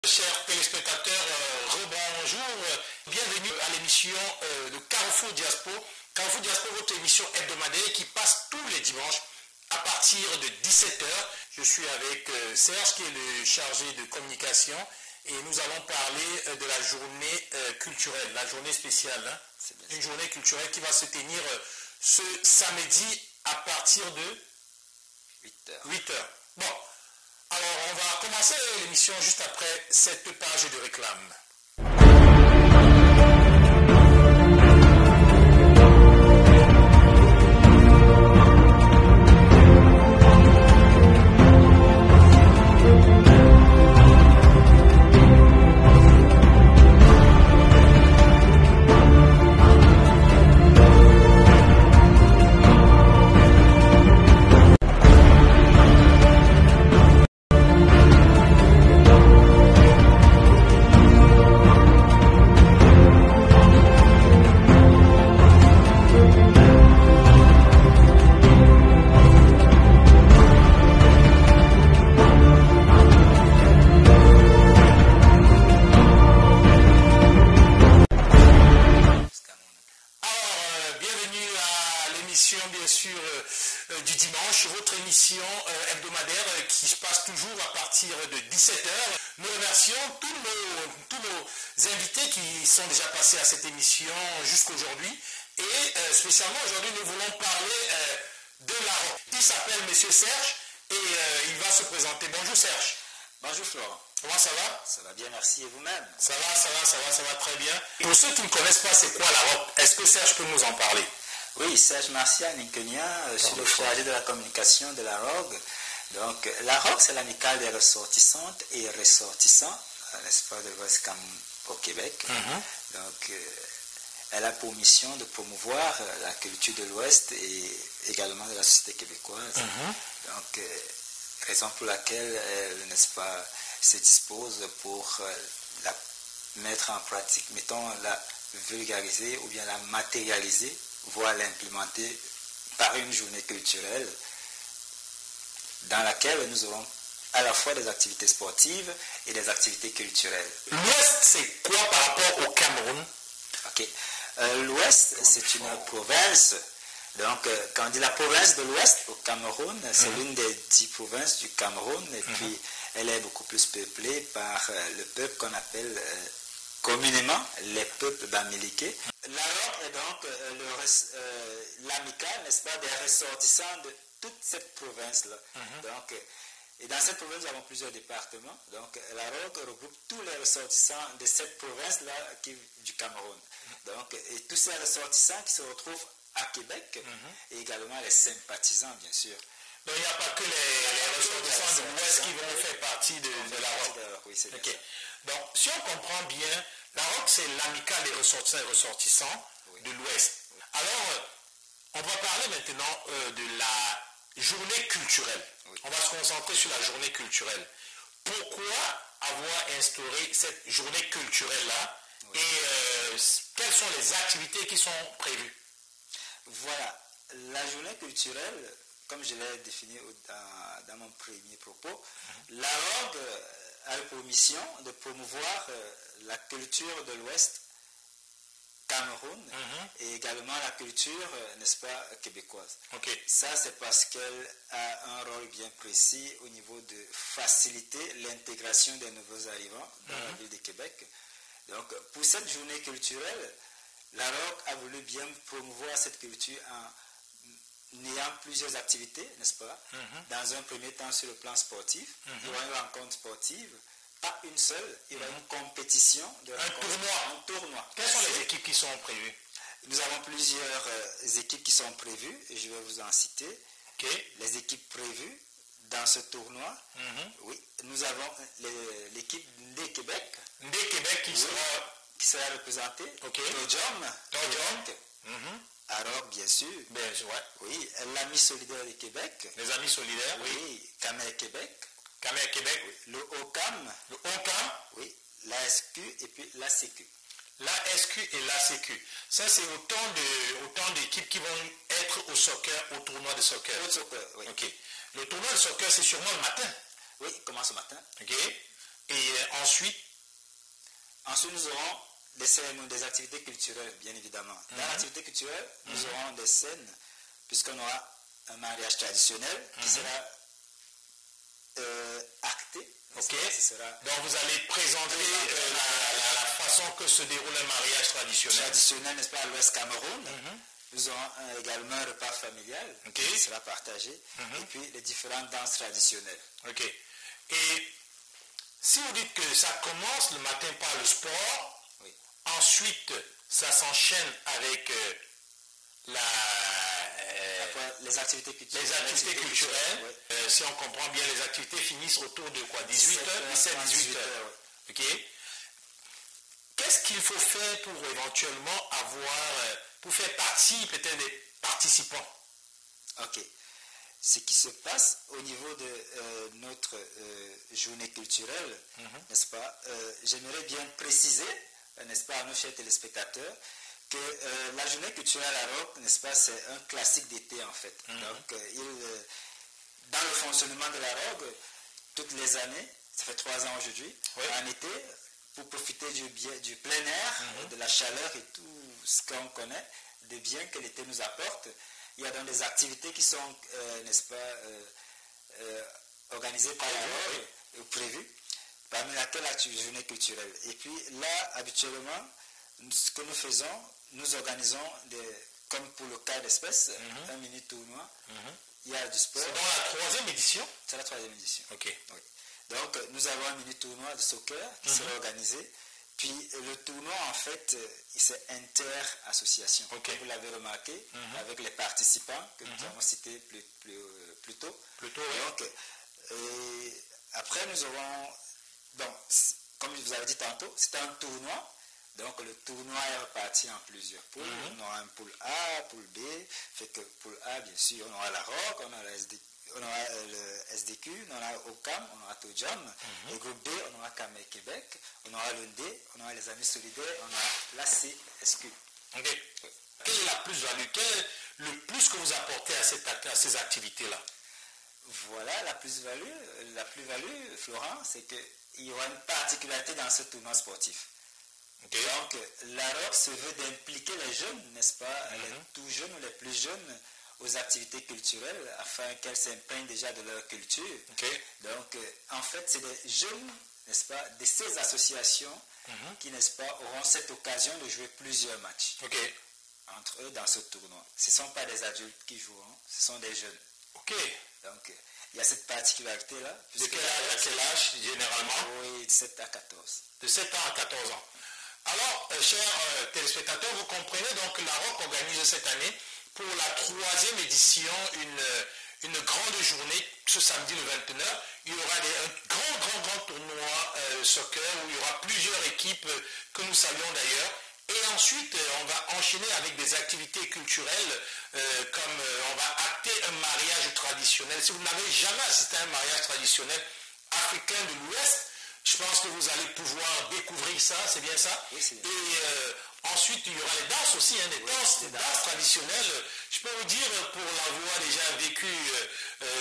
Chers téléspectateurs, rebonjour, bienvenue à l'émission de Carrefour Diaspo. Carrefour Diaspo, votre émission hebdomadaire qui passe tous les dimanches à partir de 17 h. Je suis avec Serge qui est le chargé de communication et nous allons parler de la journée culturelle, la journée spéciale. Une journée culturelle qui va se tenir ce samedi à partir de 8 h. Bon. Alors, on va commencer l'émission juste après cette page de réclame. Du dimanche, votre émission hebdomadaire qui se passe toujours à partir de 17 h. Nous remercions tous nos invités qui sont déjà passés à cette émission jusqu'aujourd'hui. Et spécialement aujourd'hui, nous voulons parler de la rock. Il s'appelle Monsieur Serge et il va se présenter. Bonjour Serge. Bonjour Florent. Comment ça va? Ça va bien, merci. Et vous-même? Ça va très bien. Pour ceux qui ne connaissent pas, c'est quoi la rock? Est-ce que Serge peut nous en parler? Oui, Serge Martial Ninkenien, je suis le chargé de la communication de la ROG. Donc, la ROG, c'est l'amicale des ressortissantes et ressortissants, n'est-ce pas, de l'Ouest au Québec. Donc, elle a pour mission de promouvoir la culture de l'Ouest et également de la société québécoise. Donc, raison pour laquelle elle, n'est-ce pas, se dispose pour la mettre en pratique, mettons, la vulgariser ou bien la matérialiser, voire l'implémenter par une journée culturelle dans laquelle nous aurons à la fois des activités sportives et des activités culturelles. L'Ouest, c'est quoi par rapport au Cameroun? Ok. L'Ouest, c'est une province. Donc, quand on dit la province de l'Ouest au Cameroun, c'est l'une des 10 provinces du Cameroun et puis elle est beaucoup plus peuplée par le peuple qu'on appelle communément les peuples bamiliqués. La ROG est donc l'amicale, n'est-ce pas, des ressortissants de toute cette province-là. Donc, et dans cette province, nous avons plusieurs départements. Donc, la ROG regroupe tous les ressortissants de cette province-là du Cameroun. Donc, et tous ces ressortissants qui se retrouvent à Québec et également les sympathisants, bien sûr. Donc, il n'y a pas que les ressortissants de l'Ouest qui vont faire partie de la ROG. Oui, c'est okay. Donc, si on comprend bien, la ROG, c'est l'amicale des ressortissants et ressortissants de l'Ouest. Alors, on va parler maintenant de la journée culturelle. On va se concentrer sur la journée culturelle. Pourquoi avoir instauré cette journée culturelle-là et quelles sont les activités qui sont prévues? Voilà, la journée culturelle, comme je l'ai défini dans mon premier propos, la ROG a pour mission de promouvoir la culture de l'Ouest Cameroun et également la culture, n'est-ce pas, québécoise. Ça, c'est parce qu'elle a un rôle bien précis au niveau de faciliter l'intégration des nouveaux arrivants dans la ville de Québec. Donc, pour cette journée culturelle, la ROG a voulu bien promouvoir cette culture en ayant plusieurs activités, n'est-ce pas? Dans un premier temps sur le plan sportif, il y aura une rencontre sportive, pas une seule, il y aura une compétition de un tournoi. Quelles sont les équipes qui sont prévues? Nous avons plusieurs équipes qui sont prévues, et je vais vous en citer. Les équipes prévues dans ce tournoi, oui, nous avons l'équipe des Québec. Des Québec qui sera représentée. Tojom. Alors, bien sûr. Oui, l'Ami solidaire du Québec. Les Amis solidaires. Oui, Camer Québec. Camer Québec. Oui. Le OCAM. Le OCAM. Oui, la SQ et puis la CQ. La SQ et la CQ. Ça, c'est autant d'équipes qui vont être au soccer, au tournoi de soccer. Au soccer, oui. Ok. Le tournoi de soccer, c'est sûrement le matin. Oui, il commence ce matin. Ok. Et ensuite, nous aurons des scènes, des activités culturelles, bien évidemment. Dans l'activité culturelle, nous aurons des scènes, puisqu'on aura un mariage traditionnel qui sera acté. ok. Sera Donc vous allez présenter la façon que se déroule un mariage traditionnel. N'est-ce pas, à l'Ouest Cameroun. Nous aurons également un repas familial qui sera partagé. Et puis les différentes danses traditionnelles. Ok. Et si vous dites que ça commence le matin par le sport, oui. Ensuite ça s'enchaîne avec les activités culturelles. Les activités culturelles, oui. Si on comprend bien, les activités finissent autour de quoi, 18h, 17-18h. Ok. Qu'est-ce qu'il faut faire pour éventuellement pour faire partie peut-être des participants? Ok. Ce qui se passe au niveau de notre journée culturelle, n'est-ce pas, j'aimerais bien préciser, n'est-ce pas, à nos chers téléspectateurs, que la journée culturelle à Rock, n'est-ce pas, c'est un classique d'été en fait. Donc, dans le fonctionnement de la Rock, toutes les années, ça fait 3 ans aujourd'hui, en été, pour profiter du plein air, de la chaleur et tout ce qu'on connaît, des biens que l'été nous apporte, il y a donc des activités qui sont, n'est-ce pas, organisées par la Rock, ou prévues, parmi laquelle la journée culturelle. Et puis là, habituellement, ce que nous faisons, nous organisons, comme pour le cas d'espèce, un mini tournoi. Il y a du sport. C'est dans la 3e édition? C'est la 3e édition. Ok. Oui. Donc, nous avons un mini tournoi de soccer qui sera organisé. Puis, le tournoi, en fait, c'est inter-association. Okay. Vous l'avez remarqué, avec les participants que nous avons cités plus tôt. Donc, après, nous aurons... Donc, comme je vous avais dit tantôt, c'est un tournoi. Donc le tournoi est reparti en plusieurs poules. On aura un poule A, poule B. Fait que poule A, bien sûr, on aura la ROC, on aura le SDQ, on aura OCAM, on aura TOJAM. Et groupe B, on aura CAME Québec, on aura l'UND, on aura les Amis Solidaires, on aura la CSQ. Ok. Quelle est la plus-value? Quel est le plus que vous apportez à ces activités-là? Voilà, la plus-value, Florent, c'est qu'il y aura une particularité dans ce tournoi sportif. Okay. Donc, la ROC se veut d'impliquer les jeunes, n'est-ce pas, les tout jeunes ou les plus jeunes, aux activités culturelles, afin qu'elles s'imprègnent déjà de leur culture. Okay. Donc, en fait, c'est des jeunes, n'est-ce pas, de ces associations qui, n'est-ce pas, auront cette occasion de jouer plusieurs matchs entre eux dans ce tournoi. Ce ne sont pas des adultes qui joueront, ce sont des jeunes. Ok. Donc, il y a cette particularité-là. De quel âge à quel âge, généralement? Oui, de 7 à 14. De 7 ans à 14 ans. Alors, chers téléspectateurs, vous comprenez donc que la ROC organise cette année pour la 3e édition une grande journée ce samedi le 29. Il y aura un grand tournoi soccer où il y aura plusieurs équipes que nous saluons d'ailleurs. Et ensuite, on va enchaîner avec des activités culturelles comme on va acter un mariage traditionnel. Si vous n'avez jamais assisté à un mariage traditionnel africain de l'Ouest, je pense que vous allez pouvoir découvrir ça, c'est bien ça? Oui, c'est bien. Et ensuite, il y aura les danses aussi, des danses traditionnelles. Je peux vous dire, pour l'avoir déjà vécu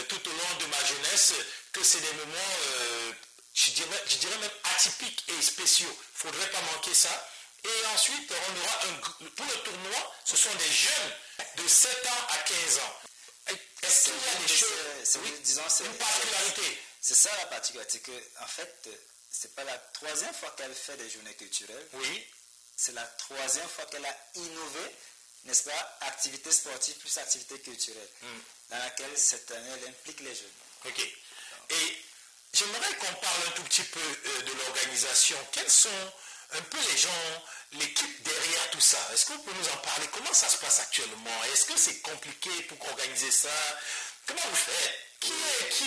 tout au long de ma jeunesse, que c'est des moments, je dirais même atypiques et spéciaux. Il ne faudrait pas manquer ça. Et ensuite, on aura pour le tournoi, ce sont des jeunes de 7 ans à 15 ans. Est-ce qu'il y a des choses, disons, une particularité? C'est ça la particularité, que en fait, c'est pas la 3e fois qu'elle fait des journées culturelles. Oui. C'est la 3e fois qu'elle a innové, n'est-ce pas, activité sportive plus activité culturelle, dans laquelle cette année elle implique les jeunes. Ok. Et j'aimerais qu'on parle un tout petit peu de l'organisation. Quels sont un peu les gens, l'équipe derrière tout ça? Est-ce que vous pouvez nous en parler? Comment ça se passe actuellement? Est-ce que c'est compliqué pour organiser ça? Comment vous faites? Qui est qui?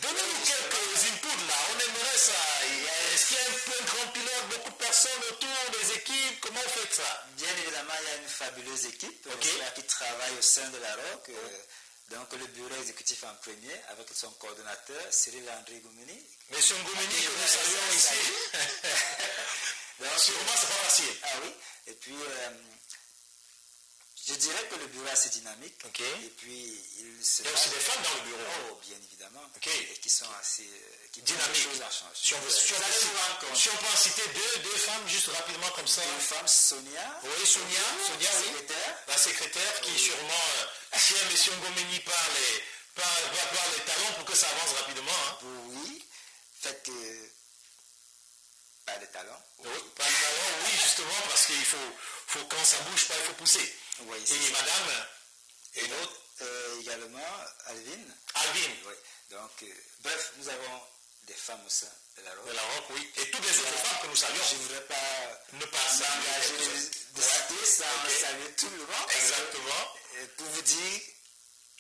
Donnez-nous quelques inputs là, on aimerait ça. Est-ce qu'il y a un grand pilote, beaucoup de personnes autour des équipes? Comment vous faites ça? Bien évidemment, il y a une fabuleuse équipe qui travaille au sein de la ROC. Donc le bureau exécutif en premier, avec son coordonnateur, Cyril André Goumeni. Monsieur Ngoumeni, que nous saluons ici. Donc, sûrement, c'est pas facile. Ah oui. Et puis, Je dirais que le bureau est assez dynamique. Ok. Et puis, il se Il y a aussi des femmes dans le bureau. Oh, bien évidemment. Ok. Et qui sont assez Dynamiques. Si on peut en citer deux femmes juste rapidement comme ça. Une femme, Sonia. Oui, Sonia, oui. Secrétaire. La secrétaire qui sûrement tient M. Ngomeni par les talons pour que ça avance rapidement. Hein. Oui. Fait que... Pas de talons. Oui, pas de talons, oui, justement, parce qu'il faut quand ça bouge pas, il faut pousser. Oui, et madame, et l'autre également, Alvin. Alvin. Oui. Donc, bref, nous avons des femmes au sein de la ROC. De la ROC, oui. Et toutes les autres femmes que nous saluons. Je ne voudrais pas ne pas s'engager de citer sans saluer tout le monde. Exactement. Pour vous dire,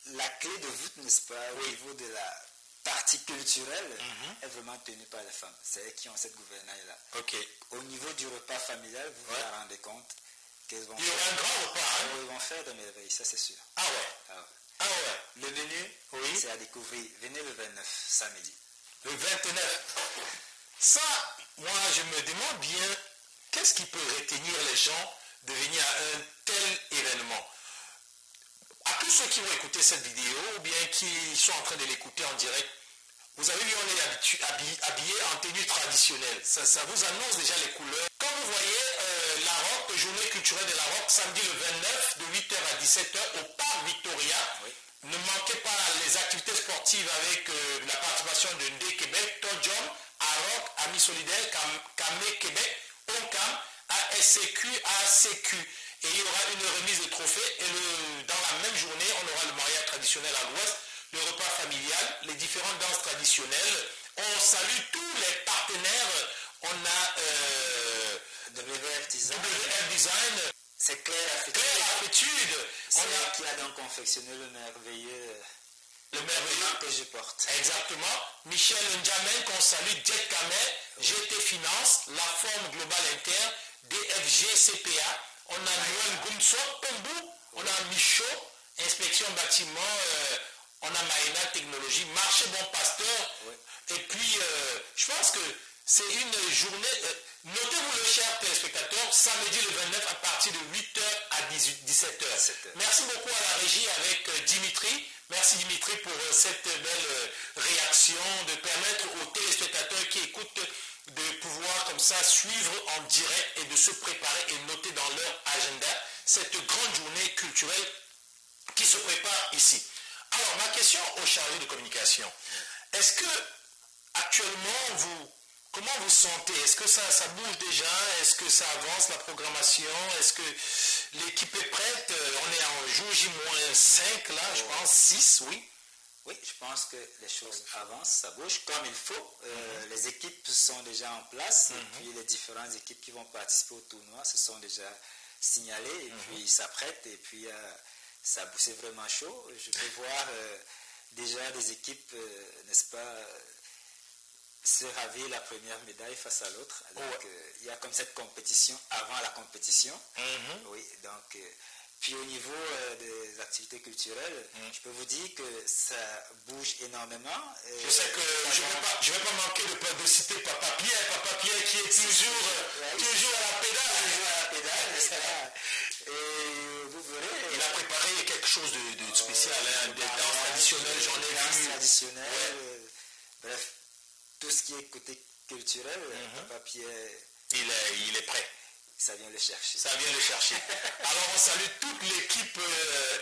la clé de voûte, n'est-ce pas, au niveau de la partie culturelle, est vraiment tenue par les femmes. C'est elles qui ont cette gouvernail-là. Ok. Au niveau du repas familial, vous vous rendez compte qu'elles vont il y aura un grand repas. Hein? Ils vont faire des merveilles, ça c'est sûr. Ah ouais. Ah ouais. Le menu, c'est à découvrir. Venez le 29, samedi. Le 29. Ça, moi, je me demande bien, qu'est-ce qui peut retenir les gens de venir à un tel événement? À tous ceux qui vont écouter cette vidéo, ou bien qui sont en train de l'écouter en direct, vous avez vu, on est habillé en tenue traditionnelle. Ça vous annonce déjà les couleurs. Quand vous voyez la ROC, journée culturelle de la ROC, samedi le 29, de 8h à 17h, au Parc Victoria. Oui. Ne manquez pas les activités sportives avec la participation de Ndé Québec, Tojom, AROC, Amis Solidaires, Kamé Québec, ONCAM, ASCQ, ACQ. Et il y aura une remise de trophées. Et dans la même journée, on aura le mariage traditionnel à l'ouest, le repas familial, les différentes danses traditionnelles. On salue tous les partenaires. On a WF Design. C'est Claire Affitude. Qui a donc confectionné le merveilleux que je porte. Exactement. Michel Ndjamen, qu'on salue, Jet Kamer, GT Finance, La Forme Globale Inter, DFG CPA. On a Noël Goumso, Pombu. On a Michaud, Inspection Bâtiment. On a Maïna Technologie, Marché Bon Pasteur. Et puis, je pense que c'est une journée. Notez-vous le cher téléspectateur, samedi le 29 à partir de 8h à 17h. Merci beaucoup à la régie avec Dimitri. Merci Dimitri pour cette belle réaction, de permettre aux téléspectateurs qui écoutent de pouvoir comme ça suivre en direct et de se préparer et noter dans leur agenda cette grande journée culturelle qui se prépare ici. Alors ma question aux chargés de communication, est-ce que actuellement comment vous sentez? Est-ce que ça bouge déjà? Est-ce que ça avance la programmation? Est-ce que l'équipe est prête? On est en jour J-5 là, je pense, 6, oui. Oui, je pense que les choses avancent, ça bouge comme il faut. Les équipes sont déjà en place et puis les différentes équipes qui vont participer au tournoi se sont déjà signalées et puis ils s'apprêtent et puis c'est vraiment chaud. Je peux voir déjà des équipes, n'est-ce pas, se ravir la première médaille face à l'autre. Donc, il y a comme cette compétition avant la compétition. Oui, donc, puis au niveau des activités culturelles, je peux vous dire que ça bouge énormément. Je sais que je vais pas manquer de citer Papa Pierre qui est toujours à la pédale. N'est-ce pas? Et vous verrez. Il a préparé quelque chose de spécial, des danses traditionnelles, j'en ai vu. Danses traditionnelles, bref. Tout ce qui est côté culturel, Papa Pierre, il est prêt. Ça vient le chercher. Alors on salue toute l'équipe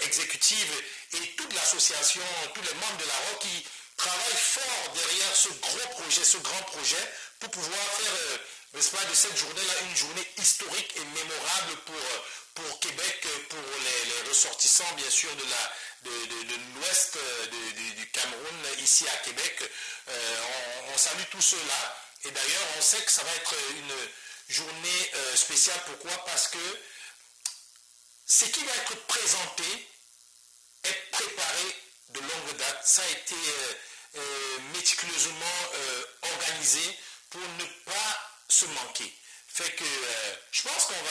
exécutive et toute l'association, tous les membres de la ROC qui travaillent fort derrière ce grand projet pour pouvoir faire, n'est-ce pas, de cette journée-là une journée historique et mémorable pour Québec, pour les ressortissants bien sûr de l'ouest du Cameroun ici à Québec. On salue tous ceux-là et d'ailleurs on sait que ça va être une journée spéciale. Pourquoi? Parce que ce qui va être présenté est préparé de longue date. Ça a été méticuleusement organisé pour ne pas se manquer. Fait que je pense qu'on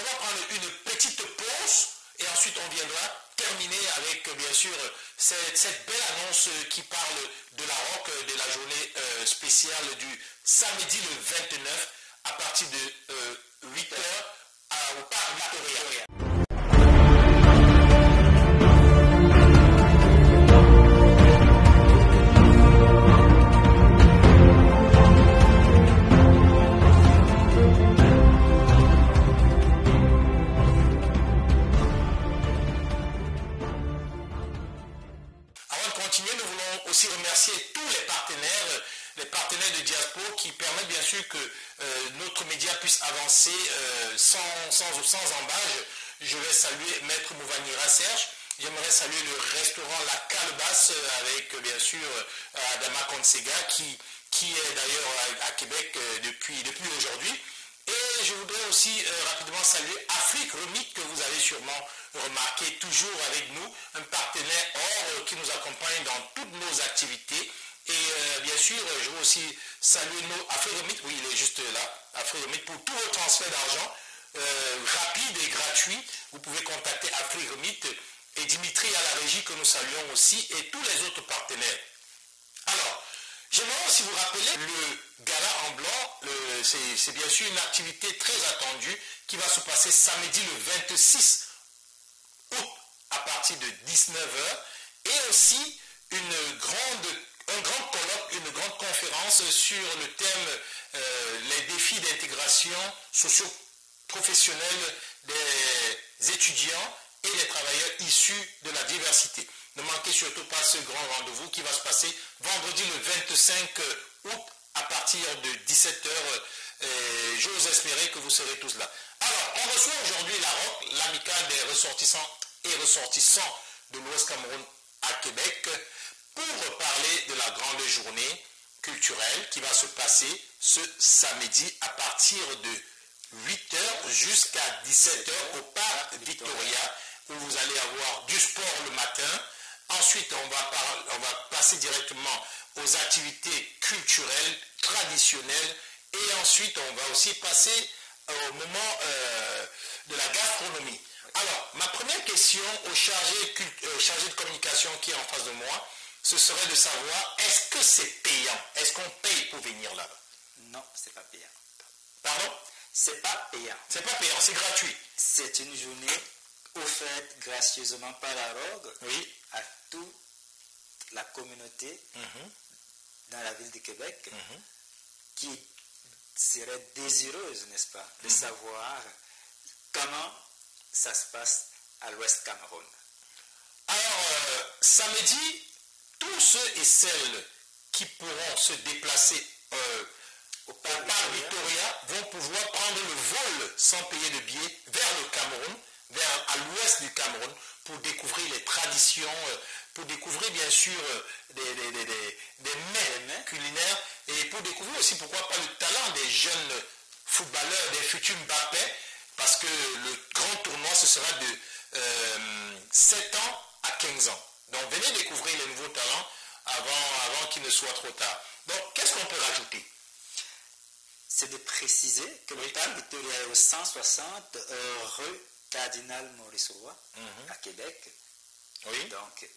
va prendre une petite pause et ensuite on viendra terminer avec bien sûr cette belle annonce qui parle de la ROC, de la journée spéciale du samedi le 29 à partir de 8h au Parc Victoria. sûr que notre média puisse avancer sans embâge, je vais saluer Maître Mouvanira Serge. J'aimerais saluer le restaurant La Calebasse avec bien sûr Adama Konsega qui est d'ailleurs à Québec depuis aujourd'hui. Et je voudrais aussi rapidement saluer Afrique Remit que vous avez sûrement remarqué toujours avec nous, un partenaire hors qui nous accompagne dans toutes nos activités. Et bien sûr, je veux aussi saluer Afrique Remit, oui il est juste là, Afrique Remit pour tous vos transferts d'argent rapides et gratuits. Vous pouvez contacter Afrique Remit et Dimitri à la régie que nous saluons aussi et tous les autres partenaires. Alors, j'aimerais aussi vous rappeler le gala en blanc, c'est bien sûr une activité très attendue qui va se passer samedi le 26 août à partir de 19h et aussi un grand colloque, une grande conférence sur le thème les défis d'intégration socio-professionnelle des étudiants et les travailleurs issus de la diversité. Ne manquez surtout pas ce grand rendez-vous qui va se passer vendredi le 25 août à partir de 17h. J'ose espérer que vous serez tous là. Alors, on reçoit aujourd'hui la ROC, l'amicale des ressortissants et ressortissants de l'Ouest Cameroun à Québec, pour parler de la grande journée culturelle qui va se passer ce samedi à partir de 8h jusqu'à 17h au Parc Victoria, où vous allez avoir du sport le matin. Ensuite, on va passer directement aux activités culturelles, traditionnelles. Et ensuite, on va aussi passer au moment de la gastronomie. Alors, ma première question au chargé de communication qui est en face de moi, ce serait de savoir, est-ce que c'est payant? Est-ce qu'on paye pour venir là-bas? Non, c'est pas payant. Pardon? C'est pas payant. C'est pas payant, c'est gratuit. C'est une journée offerte gracieusement par la ROG à toute la communauté dans la ville de Québec qui serait désireuse, n'est-ce pas, de savoir comment ça se passe à l'Ouest Cameroun. Alors, samedi, tous ceux et celles qui pourront se déplacer au Parc Victoria vont pouvoir prendre le vol sans payer de billet vers le Cameroun, à l'ouest du Cameroun, pour découvrir les traditions, pour découvrir bien sûr des mets culinaires et pour découvrir aussi pourquoi pas le talent des jeunes footballeurs, des futurs Mbappé, parce que le grand tournoi ce sera de 7 ans à 15 ans. Donc venez découvrir les nouveaux talents avant qu'il ne soit trop tard. Donc qu'est-ce qu'on peut rajouter? C'est de préciser que le Parc Victoria est au 160 rue Cardinal Maurice Roy à Québec. Oui. Donc,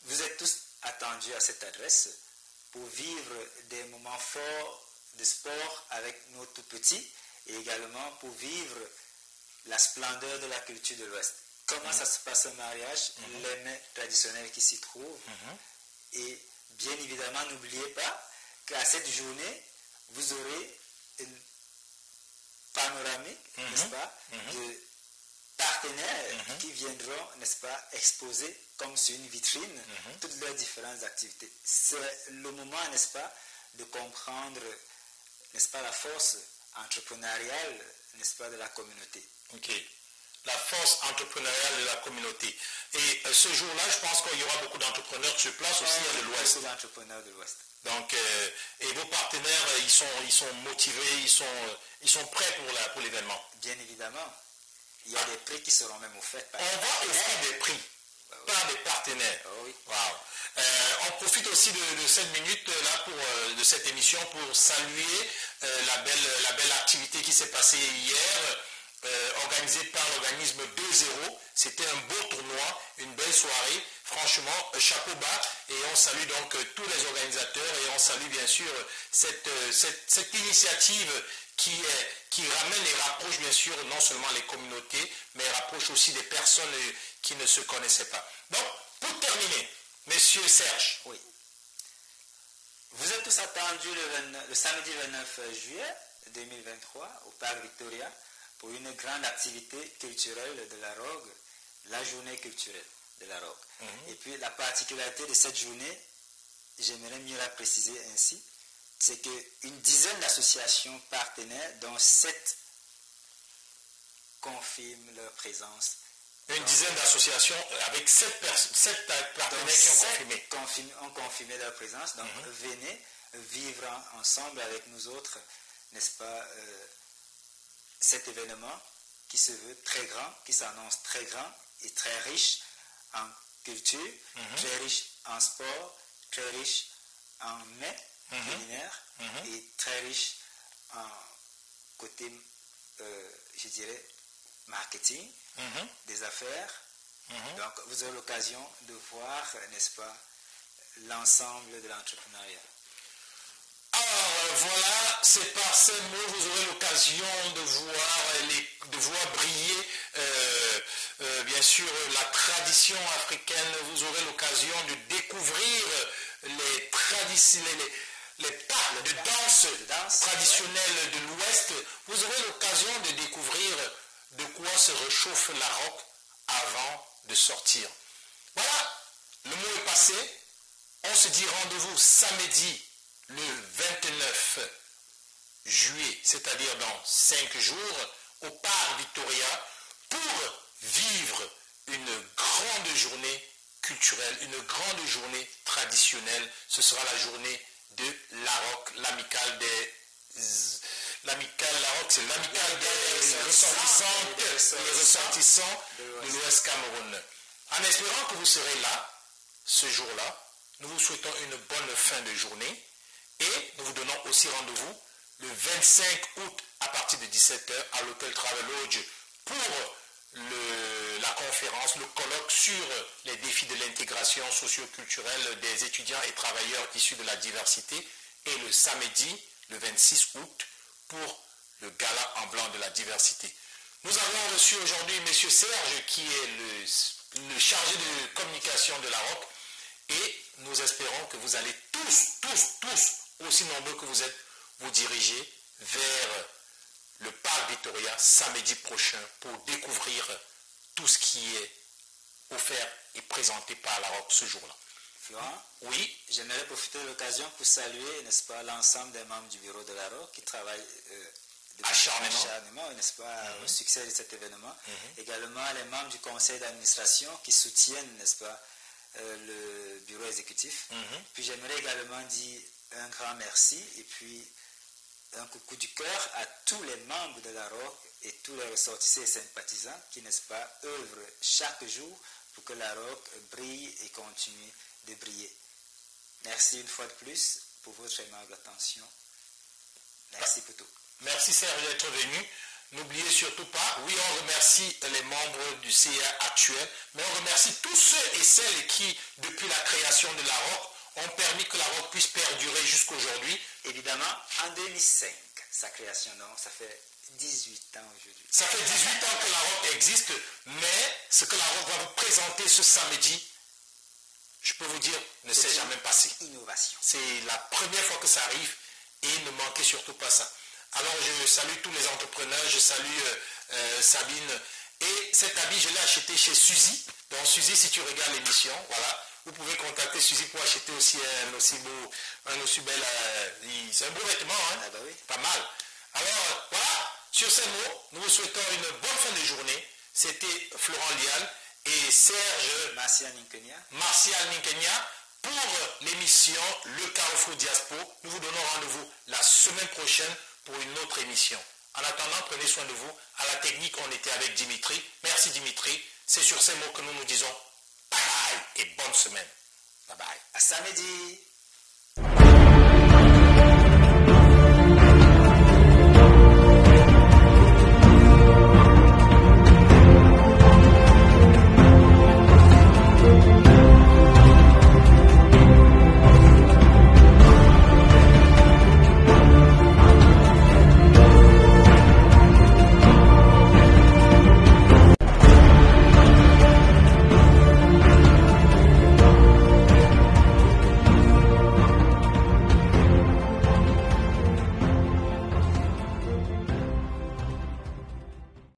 vous êtes tous attendus à cette adresse pour vivre des moments forts de sport avec nos tout petits et également pour vivre la splendeur de la culture de l'Ouest. Comment ça se passe au mariage, les mets traditionnels qui s'y trouvent. Et bien évidemment, n'oubliez pas qu'à cette journée, vous aurez une panoramique, n'est-ce pas, de partenaires qui viendront, n'est-ce pas, exposer comme sur une vitrine toutes leurs différentes activités. C'est le moment, n'est-ce pas, de comprendre, n'est-ce pas, la force entrepreneuriale, n'est-ce pas, de la communauté. Ok. La force entrepreneuriale de la communauté. Et ce jour-là, je pense qu'il y aura beaucoup d'entrepreneurs sur place aussi de l'Ouest. Beaucoup d'entrepreneurs de l'Ouest. Donc, et vos partenaires, ils sont motivés, ils sont prêts pour l'événement. Bien évidemment. Il y a des prix qui seront même offerts par on va offrir des prix par des partenaires. Oui. Wow. On profite aussi de cette minute-là, de cette émission, pour saluer la belle activité qui s'est passée hier, organisée par l'organisme 2-0. C'était un beau tournoi, une belle soirée. Franchement, chapeau bas. Et on salue donc tous les organisateurs et on salue bien sûr cette initiative qui ramène et rapproche bien sûr non seulement les communautés, mais rapproche aussi des personnes qui ne se connaissaient pas. Donc, pour terminer, Monsieur Serge. Oui. Vous êtes tous attendus le samedi 29 juillet 2023 au Parc Victoria pour une grande activité culturelle de la ROG, la journée culturelle de la ROG. Et puis la particularité de cette journée, j'aimerais mieux la préciser ainsi, c'est qu'une dizaine d'associations partenaires, dont 7 confirment leur présence. Une dizaine d'associations avec 7 partenaires qui ont confirmé leur présence. Donc, venez vivre ensemble avec nous autres, n'est-ce pas, cet événement qui se veut très grand, qui s'annonce très grand et très riche en culture, très riche en sport, très riche en mets culinaires et très riche en côté, je dirais, marketing, des affaires. Donc, vous aurez l'occasion de voir, n'est-ce pas, l'ensemble de l'entrepreneuriat. Alors voilà, c'est par ces mots vous aurez l'occasion de voir briller bien sûr la tradition africaine. Vous aurez l'occasion de découvrir les pas de danse traditionnelle de l'Ouest. Vous aurez l'occasion de découvrir de quoi se réchauffe la rock avant de sortir. Voilà, le mot est passé. On se dit rendez-vous samedi le 29 juillet, c'est-à-dire dans 5 jours, au Parc Victoria, pour vivre une grande journée culturelle, une grande journée traditionnelle. Ce sera la journée de l'AROC, l'amicale des ressortissants de l'Ouest Cameroun. En espérant que vous serez là, ce jour-là, nous vous souhaitons une bonne fin de journée et nous vous donnons aussi rendez-vous le 25 août à partir de 17h à l'hôtel Travelodge pour la conférence, le colloque sur les défis de l'intégration socio-culturelle des étudiants et travailleurs issus de la diversité, et le samedi, le 26 août, pour le gala en blanc de la diversité. Nous avons reçu aujourd'hui M. Serge, qui est le chargé de communication de la ROC, et nous espérons que vous allez tous, aussi nombreux que vous êtes, vous diriger vers le Parc Victoria samedi prochain pour découvrir tout ce qui est offert et présenté par la ROC ce jour-là. Florent, oui, j'aimerais profiter de l'occasion pour saluer, n'est-ce pas, l'ensemble des membres du bureau de la ROC qui travaillent acharnement, n'est-ce pas, au succès de cet événement. Également les membres du conseil d'administration qui soutiennent, n'est-ce pas, le bureau exécutif. Puis j'aimerais également dire un grand merci et puis un coucou du cœur à tous les membres de la ROC et tous les ressortissants et sympathisants qui, n'est-ce pas, œuvrent chaque jour pour que la ROC brille et continue de briller. Merci une fois de plus pour votre aimable attention. Merci pour tout. Merci Serge d'être venu. N'oubliez surtout pas, oui, on remercie les membres du CIA actuel, mais on remercie tous ceux et celles qui, depuis la création de la ROC, ont permis que la ROC puisse perdurer jusqu'aujourd'hui. Évidemment, en 2005, sa création, donc, ça fait 18 ans aujourd'hui. Ça fait 18 ans que la ROC existe, mais ce que la ROC va vous présenter ce samedi, je peux vous dire, ne s'est jamais passé. Innovation. C'est la première fois que ça arrive et ne manquez surtout pas ça. Alors je salue tous les entrepreneurs, je salue Sabine. Et cet habit, je l'ai acheté chez Suzy. Donc Suzy, si tu regardes l'émission, voilà, vous pouvez contacter Suzy pour acheter aussi un aussi bel... c'est un beau vêtement, hein? Ah bah oui. Pas mal. Alors voilà, sur ces mots, nous vous souhaitons une bonne fin de journée. C'était Florent Lial et Serge Martial Ninkenya pour l'émission Le Carrefour Diaspo. Nous vous donnons rendez-vous la semaine prochaine pour une autre émission. En attendant, prenez soin de vous. À la technique, on était avec Dimitri. Merci Dimitri. C'est sur ces mots que nous nous disons bye bye et bonne semaine. Bye bye. À samedi.